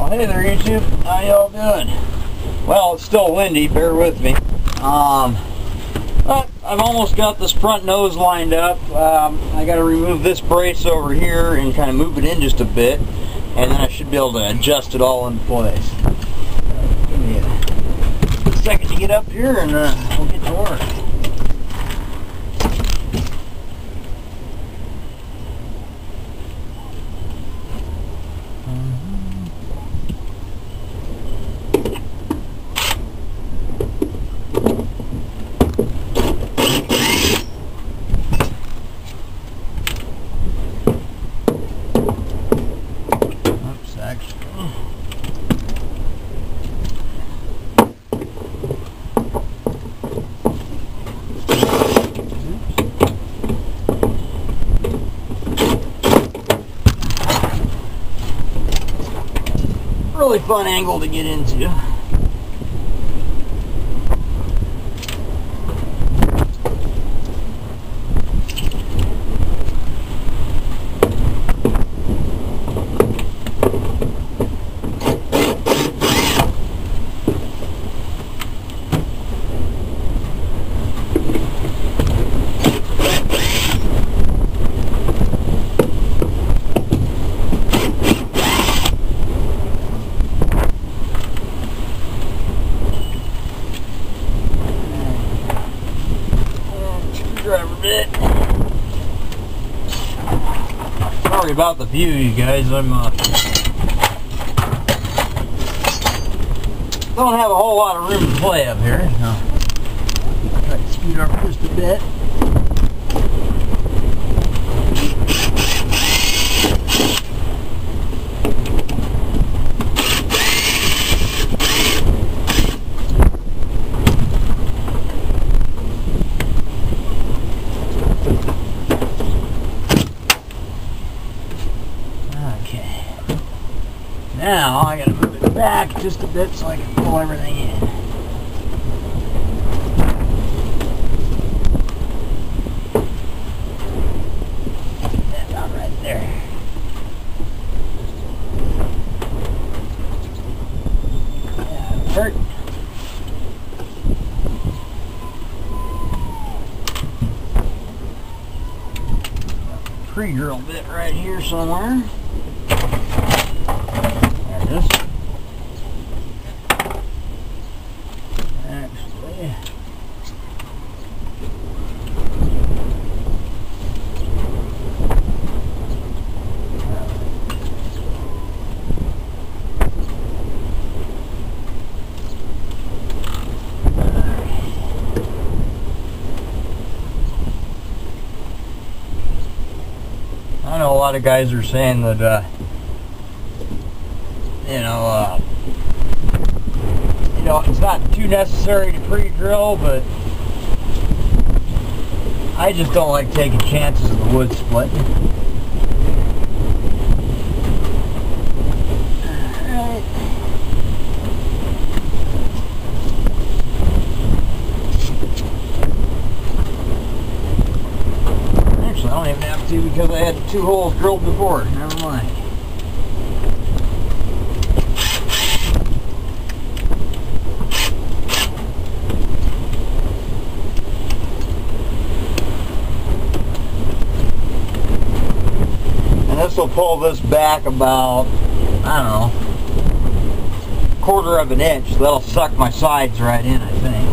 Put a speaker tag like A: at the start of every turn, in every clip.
A: Well, hey there YouTube, how y'all doing? Well, it's still windy, bear with me. But I've almost got this front nose lined up. I got to remove this brace over here and kind of move it in just a bit, and then I should be able to adjust it all in place. Give me a second to get up here and we'll get to work. Really fun angle to get into. Bit. Sorry about the view, you guys. I'm don't have a whole lot of room to play up here. So try to scoot up just a bit. Now I gotta move it back just a bit so I can pull everything in. That's about right there. Yeah, hurt. Pre-drill bit right here somewhere. Actually, I know a lot of guys are saying that it's not too necessary to pre-drill, but I just don't like taking chances of the wood splitting. Alright. Actually, I don't even have to because I had 2 holes drilled before. Never mind. This will pull this back about, I don't know, 1/4 of an inch. That'll suck my sides right in, I think.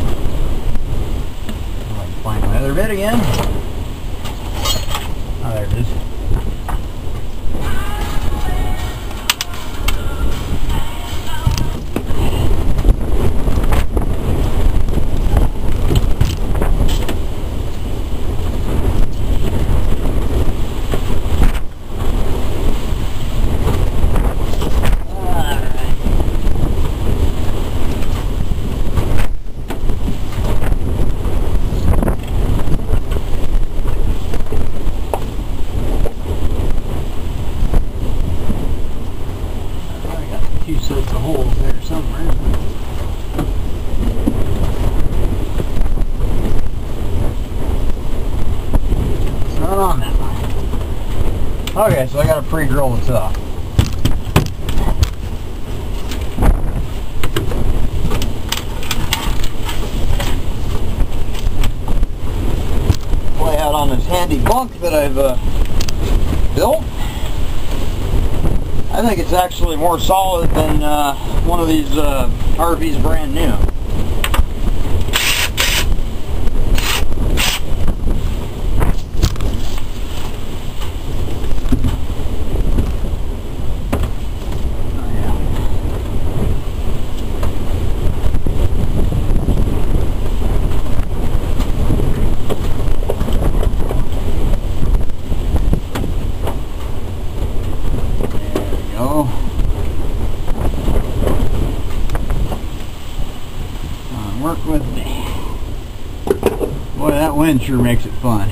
A: I'll find my other bit again. Oh, there it is. Sets of holes there somewhere. It's not on that one. Okay, so I got to pre-drill the top. bunk that I've built. I think it's actually more solid than one of these RVs brand new. Work with me. Boy, that wind sure makes it fun.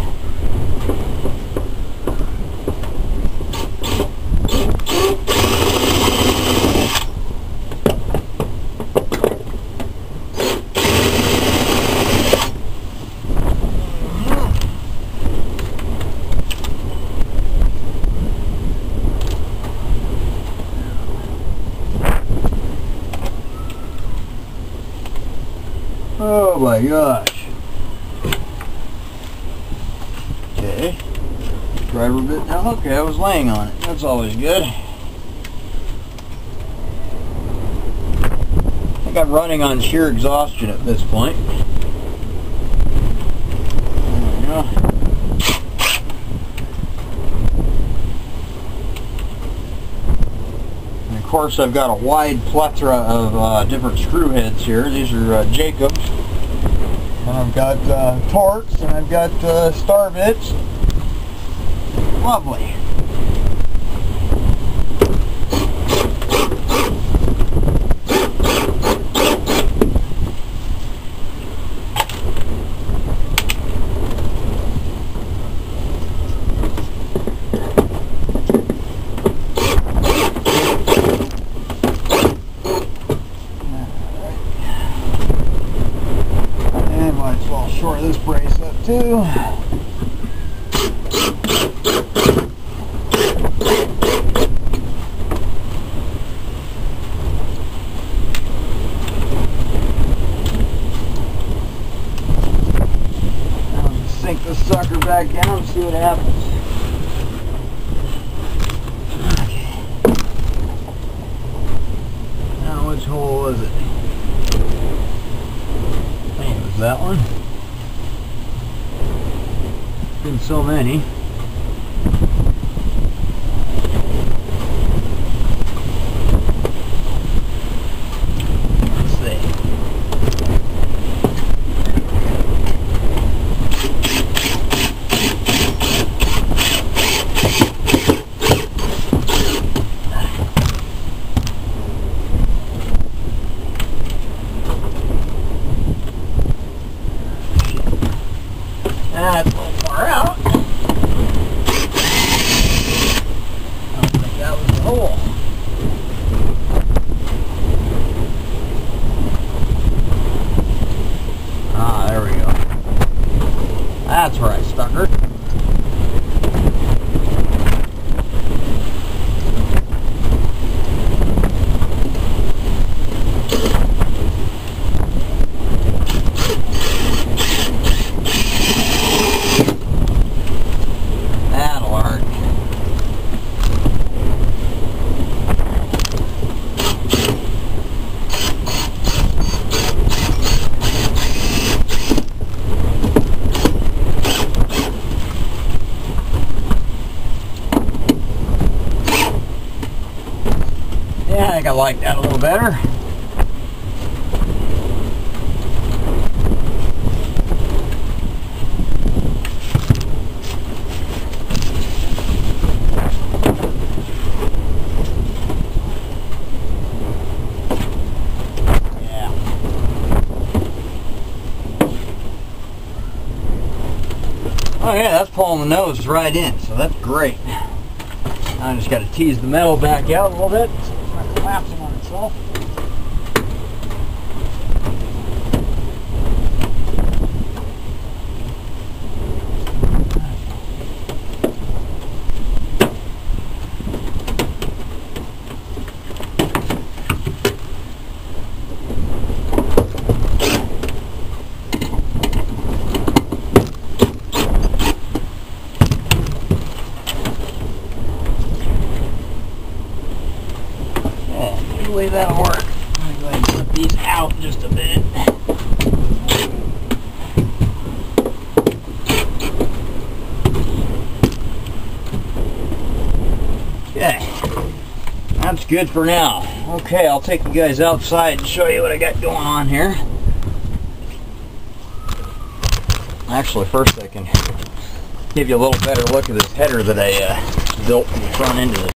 A: Oh my gosh. Okay. Driver bit down. Okay, I was laying on it. That's always good. I think I'm running on sheer exhaustion at this point. There we go. And of course, I've got a wide plethora of different screw heads here. These are Jacobs. And I've got Torx, and I've got star bits. Lovely. Short this brace up too. Now just sink this sucker back down and see what happens. Okay. Now which hole was it? I think it was that one. Been so many. Let's see. That's a little far out. I don't think that was the hole. Ah, there we go. That's where I stuck her. Yeah, I think I like that a little better. Yeah. Oh yeah, that's pulling the nose right in, so that's great. I just got to tease the metal back out a little bit so it's not collapsing on itself. hopefully that'll work. I'm going to go ahead and put these out just a bit. Okay, that's good for now. Okay, I'll take you guys outside and show you what I got going on here. Actually, first I can give you a little better look at this header that I built from the front end of the